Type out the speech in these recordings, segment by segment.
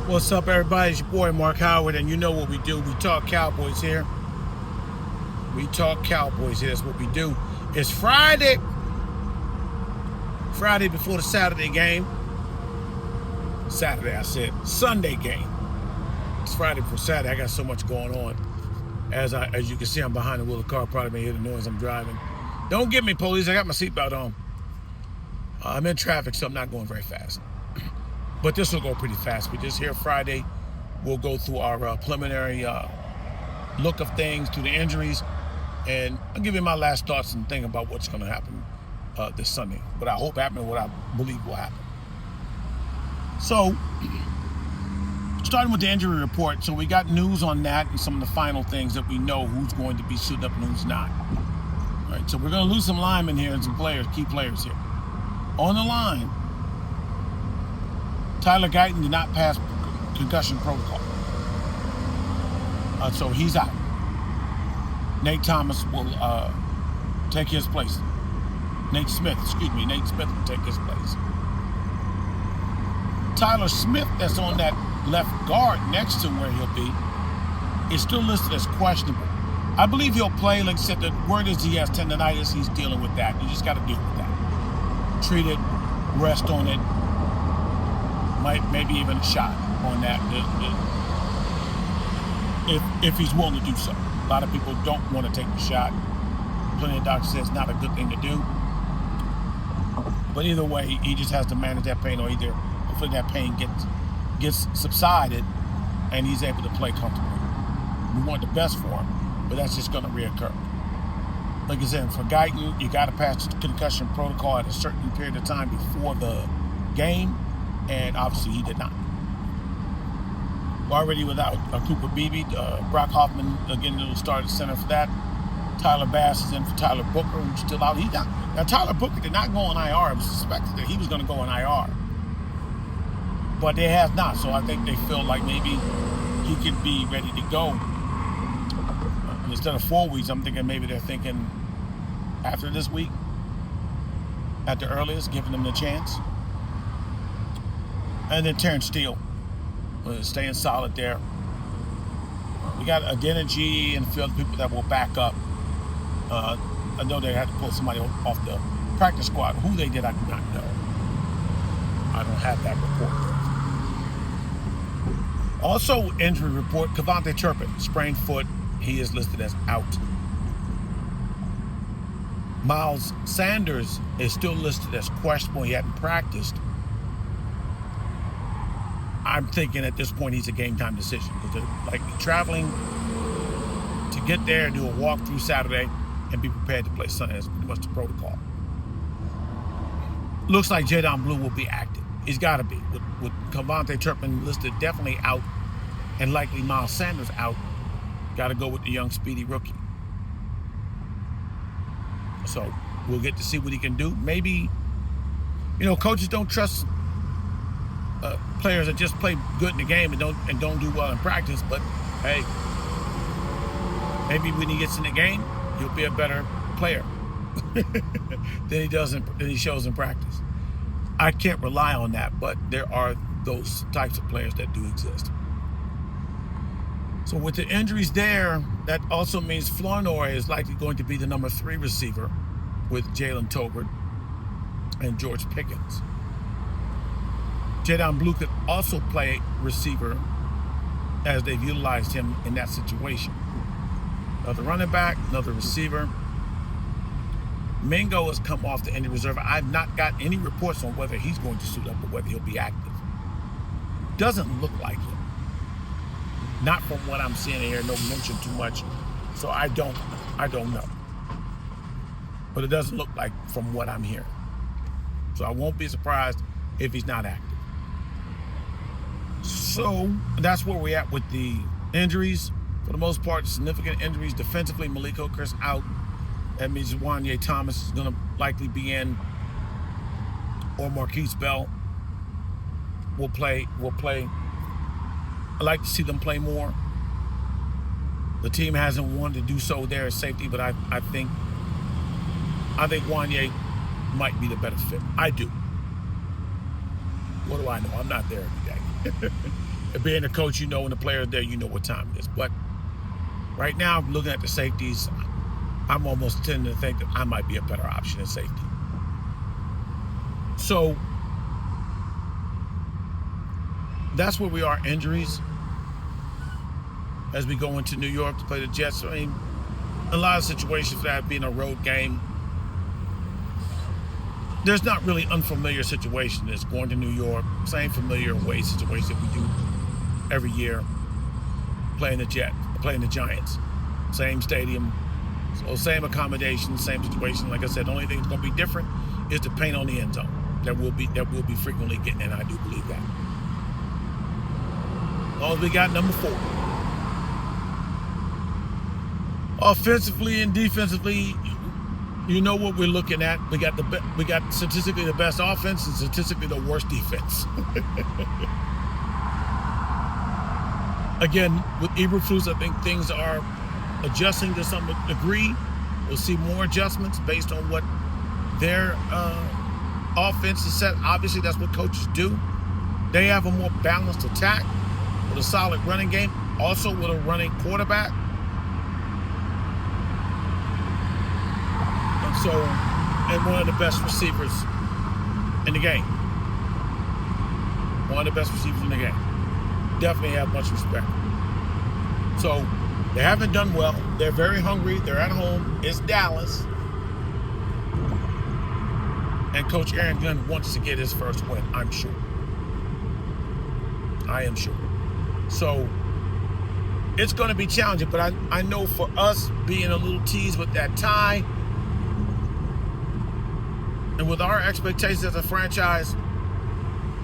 What's up, everybody? It's your boy Mark Howard, and you know what we do. We talk Cowboys here. We talk Cowboys here. That's what we do. It's Friday. Friday before the Saturday game. Saturday, I said. Sunday game. It's Friday before Saturday. I got so much going on. As you can see, I'm behind the wheel of the car. Probably may hear the noise I'm driving. Don't get me, police. I got my seatbelt on. I'm in traffic, so I'm not going very fast. But this will go pretty fast. We just here Friday. We'll go through our preliminary look of things, through the injuries, and I'll give you my last thoughts and think about what's going to happen this Sunday. What I hope happened, what I believe will happen. So, starting with the injury report. So we got news on that and some of the final things that we know who's going to be suited up and who's not. All right, so we're going to lose some linemen here and some players, key players here. On the line, Tyler Guyton did not pass concussion protocol. So he's out. Nate Thomas will take his place. Nate Smith will take his place. Tyler Smith, that's on that left guard next to where he'll be, is still listed as questionable. I believe he'll play. Like I said, the word is he has tendonitis. He's dealing with that. You just got to deal with that. Treat it, rest on it. Maybe even a shot on that if he's willing to do so. A lot of people don't want to take the shot. Plenty of doctors say it's not a good thing to do. But either way, he just has to manage that pain, or either hopefully that pain gets subsided and he's able to play comfortably. We want the best for him, but that's just going to reoccur. Like I said, for Guyton, you got to pass the concussion protocol at a certain period of time before the game. And obviously he did not. We're already without Cooper Beebe. Brock Hoffman again will start at center for that. Tyler Bass is in for Tyler Booker, who's still out. Now Tyler Booker did not go on IR. It was suspected that he was going to go on IR, but they have not. So I think they feel like maybe he could be ready to go. Instead of 4 weeks, I'm thinking maybe they're thinking after this week, at the earliest, giving them the chance. And then Terrence Steele, staying solid there. We got Adeniji and a few other people that will back up. I know they had to pull somebody off the practice squad. Who they did, I do not know. I don't have that report. Also, injury report, Cavante Turpin, sprained foot. He is listed as out. Miles Sanders is still listed as questionable. He hadn't practiced. I'm thinking at this point he's a game time decision, because they're likely traveling to get there and do a walkthrough Saturday and be prepared to play Sunday. That's pretty much the protocol. Looks like Jadon Blue will be active. He's got to be. With Cavante Turpin listed definitely out and likely Miles Sanders out, got to go with the young speedy rookie. So we'll get to see what he can do. Maybe, coaches don't trust players that just play good in the game and don't do well in practice. But hey, maybe when he gets in the game, he'll be a better player than he shows in practice. I can't rely on that, but there are those types of players that do exist. So with the injuries there, that also means Flournoy is likely going to be the number 3 receiver with Jalen Tolbert and George Pickens. Jadon Blue could also play receiver, as they've utilized him in that situation. Another running back, another receiver. Mingo has come off the injury reserve. I've not got any reports on whether he's going to suit up or whether he'll be active. Doesn't look like it. Not from what I'm seeing here. No mention too much, so I don't know. But it doesn't look like from what I'm hearing. So I won't be surprised if he's not active. So that's where we're at with the injuries. For the most part, significant injuries. Defensively, Malik Hooker's out. That means Wanye Thomas is going to likely be in, or Marquise Bell will play. I like to see them play more. The team hasn't wanted to do so there at safety, but I think Wanye might be the better fit. I do. What do I know? I'm not there every day. being a coach, you know, when the player's there, you know what time it is. But right now, looking at the safeties, I'm almost tending to think that I might be a better option in safety. So that's where we are, injuries, as we go into New York to play the Jets. I mean, a lot of situations for that being a road game. There's not really unfamiliar situation. It's going to New York, same familiar away situation that we do every year, playing the Giants. Same stadium, so same accommodation, same situation. Like I said, the only thing that's going to be different is the paint on the end zone that we'll be frequently getting, and I do believe that. As long as we got number 4. Offensively and defensively, you know what we're looking at. We got statistically the best offense and statistically the worst defense. Again, with Eberflus, I think things are adjusting to some degree. We'll see more adjustments based on what their offense is set. Obviously, that's what coaches do. They have a more balanced attack with a solid running game, also with a running quarterback. And one of the best receivers in the game. One of the best receivers in the game. Definitely have much respect. So they haven't done well. They're very hungry. They're at home. It's Dallas. And Coach Aaron Glenn wants to get his first win, I'm sure. I am sure. So it's going to be challenging, but I know for us being a little teased with that tie, and with our expectations as a franchise,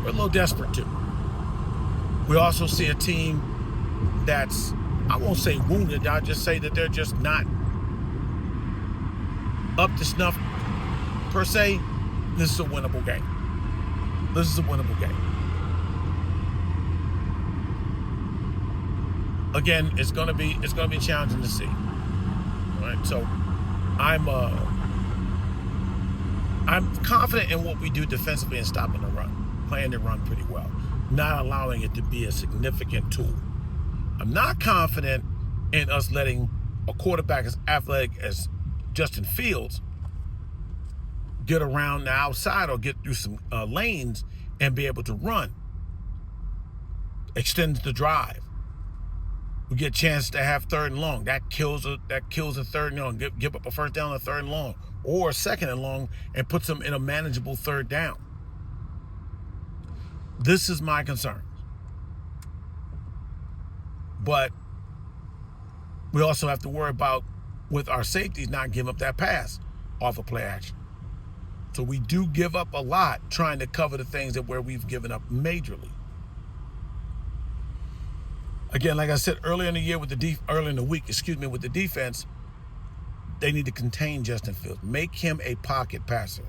we're a little desperate too. We also see a team that's, I won't say wounded, I'll just say that they're just not up to snuff per se. This is a winnable game. This is a winnable game. Again, it's gonna be challenging to see. All right, so I'm confident in what we do defensively and stopping the run, playing the run pretty well, not allowing it to be a significant tool. I'm not confident in us letting a quarterback as athletic as Justin Fields get around the outside or get through some lanes and be able to run, extend the drive. We get a chance to have 3rd and long. That kills a 3rd and long. Give up a first down on 3rd and long, or 2nd and long, and puts them in a manageable 3rd down. This is my concern. But we also have to worry about, with our safeties, not giving up that pass off of play action. So we do give up a lot trying to cover the things that where we've given up majorly. Again, like I said earlier in the year with the defense, they need to contain Justin Fields. Make him a pocket passer.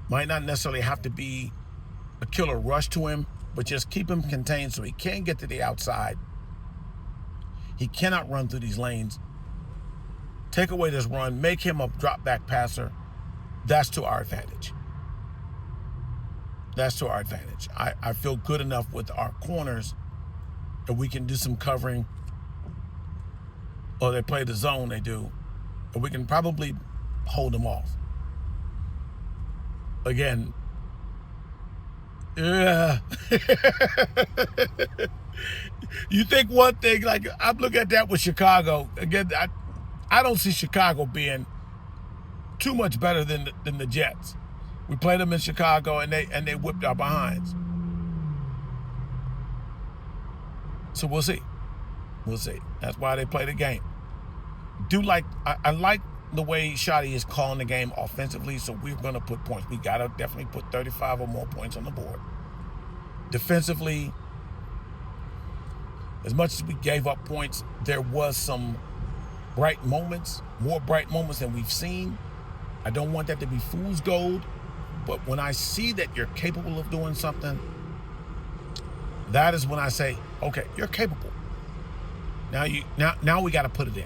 Might not necessarily have to be a killer rush to him, but just keep him contained so he can't get to the outside. He cannot run through these lanes. Take away this run, make him a drop back passer. That's to our advantage. That's to our advantage. I feel good enough with our corners that we can do some covering, or they play the zone, they do, and we can probably hold them off. Again, yeah. You think one thing, like I'm looking at that with Chicago. Again, I don't see Chicago being too much better than the Jets. We played them in Chicago and they whipped our behinds. So we'll see. We'll see. That's why they play the game. I like the way Shotty is calling the game offensively, so we're going to put points. We got to definitely put 35 or more points on the board. Defensively, as much as we gave up points, there was some bright moments, more bright moments than we've seen. I don't want that to be fool's gold, but when I see that you're capable of doing something, that is when I say, okay, you're capable. Now we got to put it in,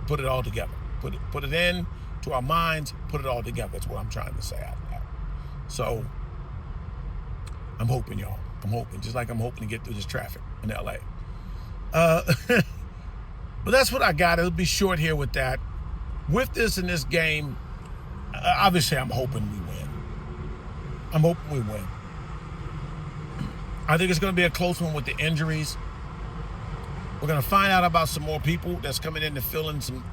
put it all together, put it in to our minds, put it all together. That's what I'm trying to say out loud. So I'm hoping, y'all. I'm hoping, just like I'm hoping to get through this traffic in LA. But that's what I got. It'll be short here with that. With this in this game, obviously I'm hoping we win. I'm hoping we win. I think it's going to be a close one with the injuries. We're going to find out about some more people that's coming in to fill in some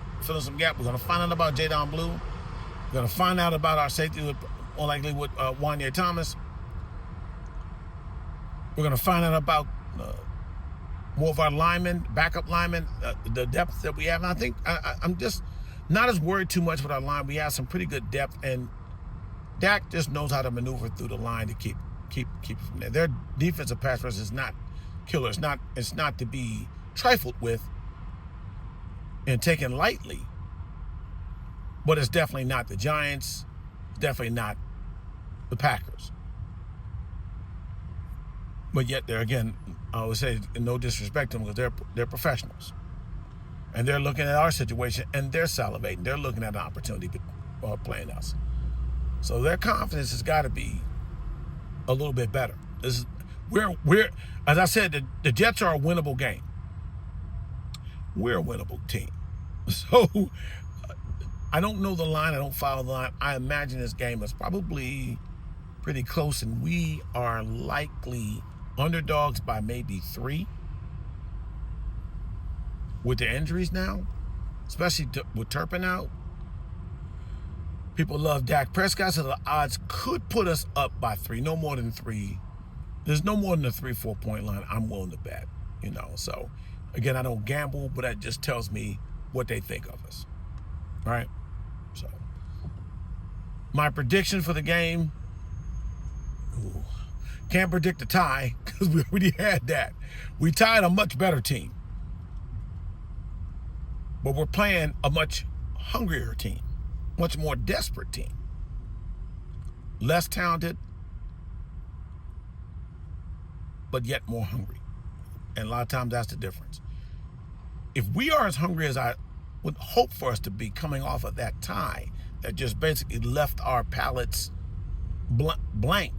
gap. We're going to find out about Jadon Blue. We're going to find out about our safety, more likely with Wanya Thomas. We're going to find out about more of our linemen, backup linemen, the depth that we have. And I think I'm just not as worried too much with our line. We have some pretty good depth, and Dak just knows how to maneuver through the line to keep it from there. Their defensive pass rush is not killer. It's not to be trifled with and taken lightly. But it's definitely not the Giants. It's definitely not the Packers. But yet, they're, again, I would say, no disrespect to them, because they're professionals. And they're looking at our situation, and they're salivating. They're looking at an opportunity playing us. So their confidence has got to be a little bit better. We're as I said, the Jets are a winnable game. We're a winnable team. So I don't know the line. I don't follow the line. I imagine this game is probably pretty close, and we are likely underdogs by maybe 3 with the injuries now, especially with Turpin out. People love Dak Prescott, so the odds could put us up by 3, no more than 3. There's no more than a 3-4 point line I'm willing to bet, So, again, I don't gamble, but that just tells me what they think of us, right? So, my prediction for the game, can't predict a tie because we already had that. We tied a much better team, but we're playing a much hungrier team, much more desperate team, less talented, but yet more hungry. And a lot of times that's the difference. If we are as hungry as I would hope for us to be coming off of that tie that just basically left our palates blank,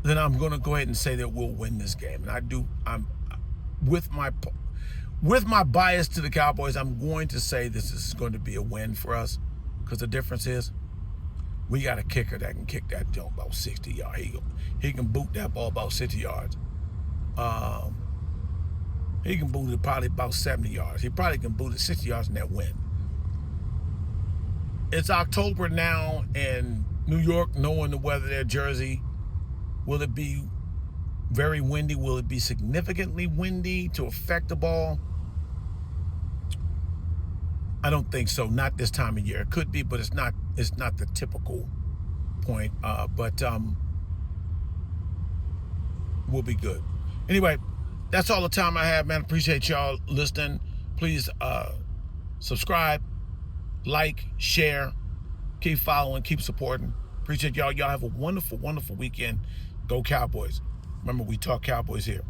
then I'm going to go ahead and say that we'll win this game. And I'm with my bias to the Cowboys, I'm going to say this is going to be a win for us, because the difference is we got a kicker that can kick that jump about 60 yards. He can boot that ball about 60 yards. He can boot it probably about 70 yards. He probably can boot it 60 yards in that wind. It's October now in New York, knowing the weather there, Jersey. Will it be very windy? Will it be significantly windy to affect the ball? I don't think so. Not this time of year. It could be, but it's not the typical point. But we'll be good. Anyway, that's all the time I have, man. Appreciate y'all listening. Please subscribe, like, share, keep following, keep supporting. Appreciate y'all. Y'all have a wonderful, wonderful weekend. Go Cowboys. Remember, we talk Cowboys here.